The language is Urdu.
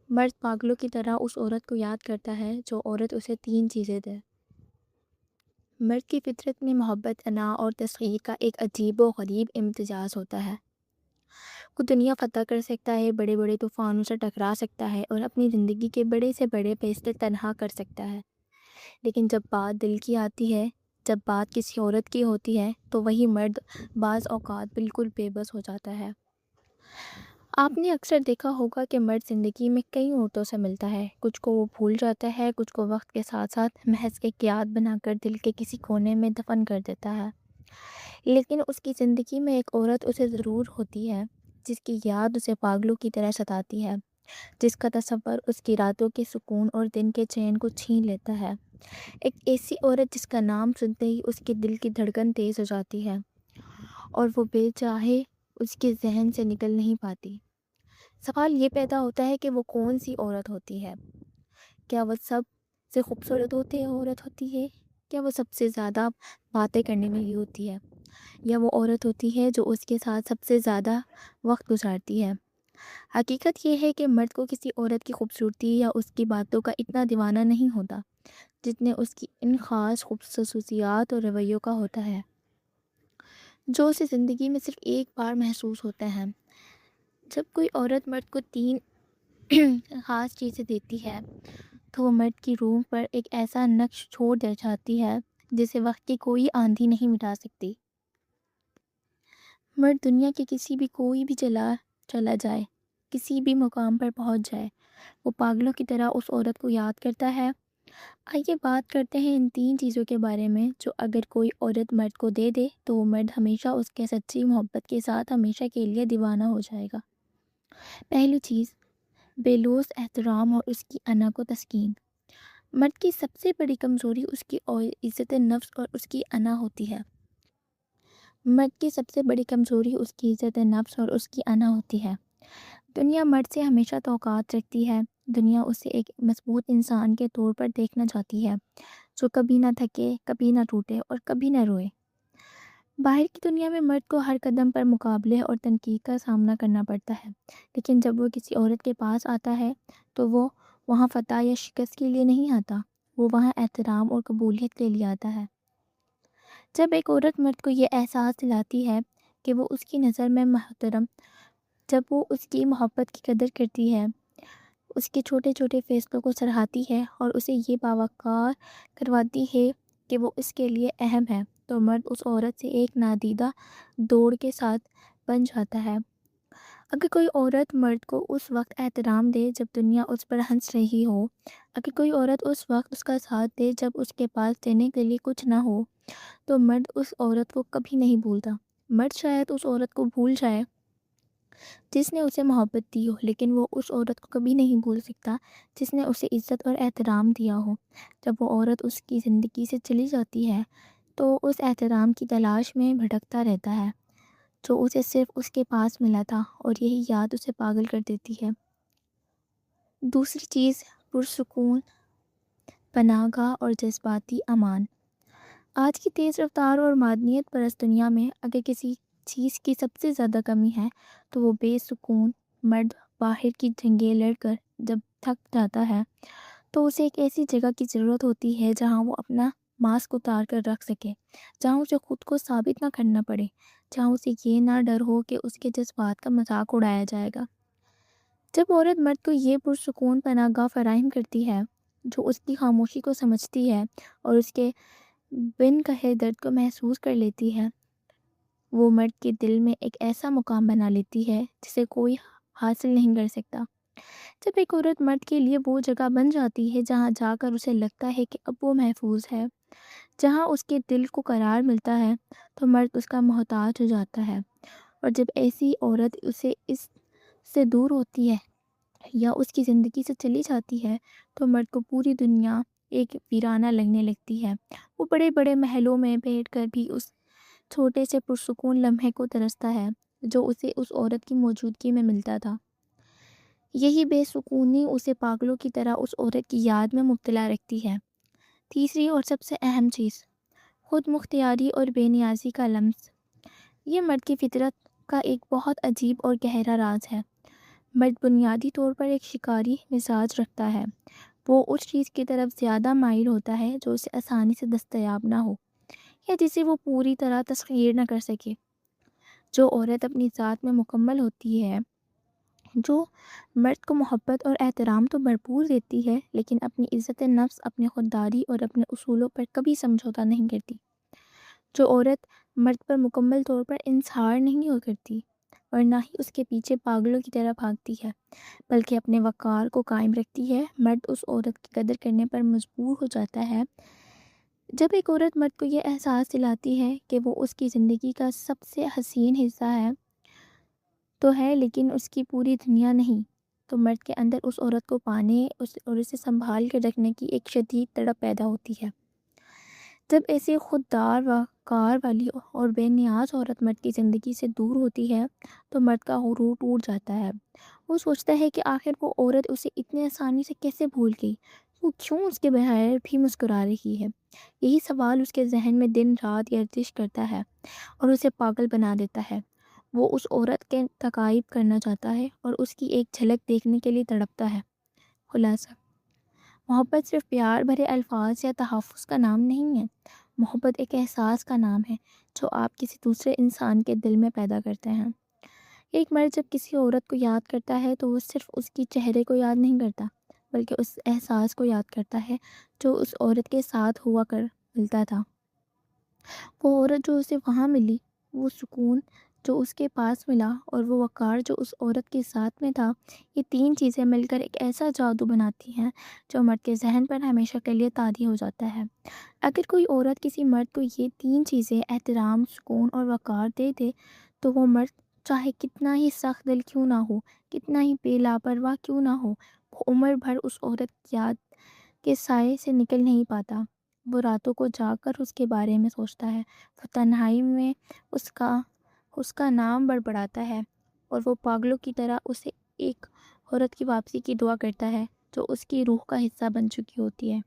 مرد پاگلوں کی طرح اس عورت کو یاد کرتا ہے جو عورت اسے 3 چیزیں دے۔ مرد کی فطرت میں محبت، انا اور تصغیر کا ایک عجیب و غریب امتزاج ہوتا ہے۔ وہ دنیا فتح کر سکتا ہے، بڑے بڑے طوفانوں سے ٹکرا سکتا ہے اور اپنی زندگی کے بڑے سے بڑے فیصلے تنہا کر سکتا ہے، لیکن جب بات دل کی آتی ہے، جب بات کسی عورت کی ہوتی ہے تو وہی مرد بعض اوقات بالکل بے بس ہو جاتا ہے۔ آپ نے اکثر دیکھا ہوگا کہ مرد زندگی میں کئی عورتوں سے ملتا ہے، کچھ کو وہ بھول جاتا ہے، کچھ کو وقت کے ساتھ ساتھ محض ایک یاد بنا کر دل کے کسی کونے میں دفن کر دیتا ہے، لیکن اس کی زندگی میں ایک عورت اسے ضرور ہوتی ہے جس کی یاد اسے پاگلوں کی طرح ستاتی ہے، جس کا تصور اس کی راتوں کے سکون اور دن کے چین کو چھین لیتا ہے، ایک ایسی عورت جس کا نام سنتے ہی اس کے دل کی دھڑکن تیز ہو جاتی ہے اور وہ بے چاہے اس کے ذہن سے نکل نہیں پاتی۔ سوال یہ پیدا ہوتا ہے کہ وہ کون سی عورت ہوتی ہے؟ کیا وہ سب سے خوبصورت عورت ہوتی ہے؟ کیا وہ سب سے زیادہ باتیں کرنے والی ہوتی ہے؟ یا وہ عورت ہوتی ہے جو اس کے ساتھ سب سے زیادہ وقت گزارتی ہے؟ حقیقت یہ ہے کہ مرد کو کسی عورت کی خوبصورتی یا اس کی باتوں کا اتنا دیوانہ نہیں ہوتا جتنے اس کی ان خاص خصوصیات اور رویوں کا ہوتا ہے جو اسے زندگی میں صرف ایک بار محسوس ہوتے ہیں۔ جب کوئی عورت مرد کو 3 خاص چیزیں دیتی ہے تو وہ مرد کی روح پر ایک ایسا نقش چھوڑ دے جاتی ہے جسے وقت کی کوئی آندھی نہیں مٹا سکتی۔ مرد دنیا کے کسی بھی کوئی بھی چلا جائے، کسی بھی مقام پر پہنچ جائے، وہ پاگلوں کی طرح اس عورت کو یاد کرتا ہے۔ آئیے بات کرتے ہیں ان 3 چیزوں کے بارے میں جو اگر کوئی عورت مرد کو دے دے تو وہ مرد ہمیشہ اس کے سچی محبت کے ساتھ ہمیشہ کے لیے دیوانہ ہو جائے گا۔ پہلی چیز، بے لوث احترام اور اس کی انا کو تسکین۔ مرد کی سب سے بڑی کمزوری اس کی عزت نفس اور اس کی انا ہوتی ہے۔ مرد کی سب سے بڑی کمزوری اس کی عزت نفس اور اس کی انا ہوتی ہے۔ دنیا مرد سے ہمیشہ توقعات رکھتی ہے، دنیا اسے ایک مضبوط انسان کے طور پر دیکھنا چاہتی ہے جو کبھی نہ تھکے، کبھی نہ ٹوٹے اور کبھی نہ روئے۔ باہر کی دنیا میں مرد کو ہر قدم پر مقابلے اور تنقید کا سامنا کرنا پڑتا ہے، لیکن جب وہ کسی عورت کے پاس آتا ہے تو وہ وہاں فتح یا شکست کے لیے نہیں آتا، وہ وہاں احترام اور قبولیت کے لیے آتا ہے۔ جب ایک عورت مرد کو یہ احساس دلاتی ہے کہ وہ اس کی نظر میں محترم، جب وہ اس کی محبت کی قدر کرتی ہے، اس کے چھوٹے چھوٹے فیصلوں کو سراہتی ہے اور اسے یہ باوقار کرواتی ہے کہ وہ اس کے لیے اہم ہے، تو مرد اس عورت سے ایک نادیدہ دوڑ کے ساتھ بن جاتا ہے۔ اگر کوئی عورت مرد کو اس وقت احترام دے جب دنیا اس پر ہنس رہی ہو، اگر کوئی عورت اس وقت اس کا ساتھ دے جب اس کے پاس دینے کے لیے کچھ نہ ہو، تو مرد اس عورت کو کبھی نہیں بھولتا۔ مرد شاید اس عورت کو بھول جائے جس نے اسے محبت دی ہو، لیکن وہ اس عورت کو کبھی نہیں بھول سکتا جس نے اسے عزت اور احترام دیا ہو۔ جب وہ عورت اس کی زندگی سے چلی جاتی ہے تو اس احترام کی تلاش میں بھٹکتا رہتا ہے جو اسے صرف اس کے پاس ملا تھا، اور یہی یاد اسے پاگل کر دیتی ہے۔ دوسری چیز، پرسکون پناہ گاہ اور جذباتی امان۔ آج کی تیز رفتار اور معدنیت پرست دنیا میں اگر کسی چیز کی سب سے زیادہ کمی ہے تو وہ بے سکون مرد باہر کی جنگیں لڑ کر جب تھک جاتا ہے تو اسے ایک ایسی جگہ کی ضرورت ہوتی ہے جہاں وہ اپنا ماسک اتار کر رکھ سکے، جہاں اسے خود کو ثابت نہ کرنا پڑے، جہاں اسے یہ نہ ڈر ہو کہ اس کے جذبات کا مذاق اڑایا جائے گا۔ جب عورت مرد کو یہ پرسکون پناہ گاہ فراہم کرتی ہے، جو اس کی خاموشی کو سمجھتی ہے اور اس کے بن کہے درد کو محسوس کر لیتی ہے، وہ مرد کے دل میں ایک ایسا مقام بنا لیتی ہے جسے کوئی حاصل نہیں کر سکتا۔ جب ایک عورت مرد کے لیے وہ جگہ بن جاتی ہے جہاں جا کر اسے لگتا ہے کہ اب وہ محفوظ ہے، جہاں اس کے دل کو قرار ملتا ہے، تو مرد اس کا محتاج ہو جاتا ہے، اور جب ایسی عورت اسے اس سے دور ہوتی ہے یا اس کی زندگی سے چلی جاتی ہے تو مرد کو پوری دنیا ایک ویرانہ لگنے لگتی ہے۔ وہ بڑے بڑے محلوں میں بیٹھ کر بھی اس چھوٹے سے پرسکون لمحے کو ترستا ہے جو اسے اس عورت کی موجودگی میں ملتا تھا۔ یہی بے سکونی اسے پاگلوں کی طرح اس عورت کی یاد میں مبتلا رکھتی ہے۔ تیسری اور سب سے اہم چیز، خود مختاری اور بے نیازی کا لمس۔ یہ مرد کی فطرت کا ایک بہت عجیب اور گہرا راز ہے۔ مرد بنیادی طور پر ایک شکاری مزاج رکھتا ہے۔ وہ اس چیز کی طرف زیادہ مائل ہوتا ہے جو اسے آسانی سے دستیاب نہ ہو یا جسے وہ پوری طرح تسخیر نہ کر سکے۔ جو عورت اپنی ذات میں مکمل ہوتی ہے، جو مرد کو محبت اور احترام تو بھرپور دیتی ہے لیکن اپنی عزت نفس، اپنی خودداری اور اپنے اصولوں پر کبھی سمجھوتہ نہیں کرتی۔ جو عورت مرد پر مکمل طور پر انحصار نہیں ہو کرتی اور نہ ہی اس کے پیچھے پاگلوں کی طرح بھاگتی ہے، بلکہ اپنے وقار کو قائم رکھتی ہے، مرد اس عورت کی قدر کرنے پر مجبور ہو جاتا ہے۔ جب ایک عورت مرد کو یہ احساس دلاتی ہے کہ وہ اس کی زندگی کا سب سے حسین حصہ ہے تو ہے لیکن اس کی پوری دنیا نہیں، تو مرد کے اندر اس عورت کو پانے اور اسے سنبھال کر رکھنے کی ایک شدید تڑپ پیدا ہوتی ہے۔ جب ایسے خوددار وقار والی اور بے نیاز عورت مرد کی زندگی سے دور ہوتی ہے تو مرد کا غرور ٹوٹ جاتا ہے۔ وہ سوچتا ہے کہ آخر وہ عورت اسے اتنے آسانی سے کیسے بھول گئی، وہ کیوں اس کے بغیر بھی مسکرا رہی ہے۔ یہی سوال اس کے ذہن میں دن رات گردش کرتا ہے اور اسے پاگل بنا دیتا ہے۔ وہ اس عورت کے تعقیب کرنا چاہتا ہے اور اس کی ایک جھلک دیکھنے کے لیے تڑپتا ہے۔ خلاصہ، محبت صرف پیار بھرے الفاظ یا تحفظ کا نام نہیں ہے۔ محبت ایک احساس کا نام ہے جو آپ کسی دوسرے انسان کے دل میں پیدا کرتے ہیں۔ ایک مرد جب کسی عورت کو یاد کرتا ہے تو وہ صرف اس کی چہرے کو یاد نہیں کرتا بلکہ اس احساس کو یاد کرتا ہے جو اس عورت کے ساتھ ہوا کر ملتا تھا۔ وہ عورت جو اسے وہاں ملی، وہ سکون جو اس کے پاس ملا اور وہ وقار جو اس عورت کے ساتھ میں تھا، یہ تین چیزیں مل کر ایک ایسا جادو بناتی ہیں جو مرد کے ذہن پر ہمیشہ کے لیے طاغی ہو جاتا ہے۔ اگر کوئی عورت کسی مرد کو یہ تین چیزیں احترام، سکون اور وقار دے دے تو وہ مرد چاہے کتنا ہی سخت دل کیوں نہ ہو، کتنا ہی بے لاپرواہ کیوں نہ ہو، وہ عمر بھر اس عورت کی یاد کے سائے سے نکل نہیں پاتا۔ وہ راتوں کو جاگ کر اس کے بارے میں سوچتا ہے، وہ تنہائی میں اس کا نام بڑبڑاتا ہے اور وہ پاگلوں کی طرح اسے ایک عورت کی واپسی کی دعا کرتا ہے جو اس کی روح کا حصہ بن چکی ہوتی ہے۔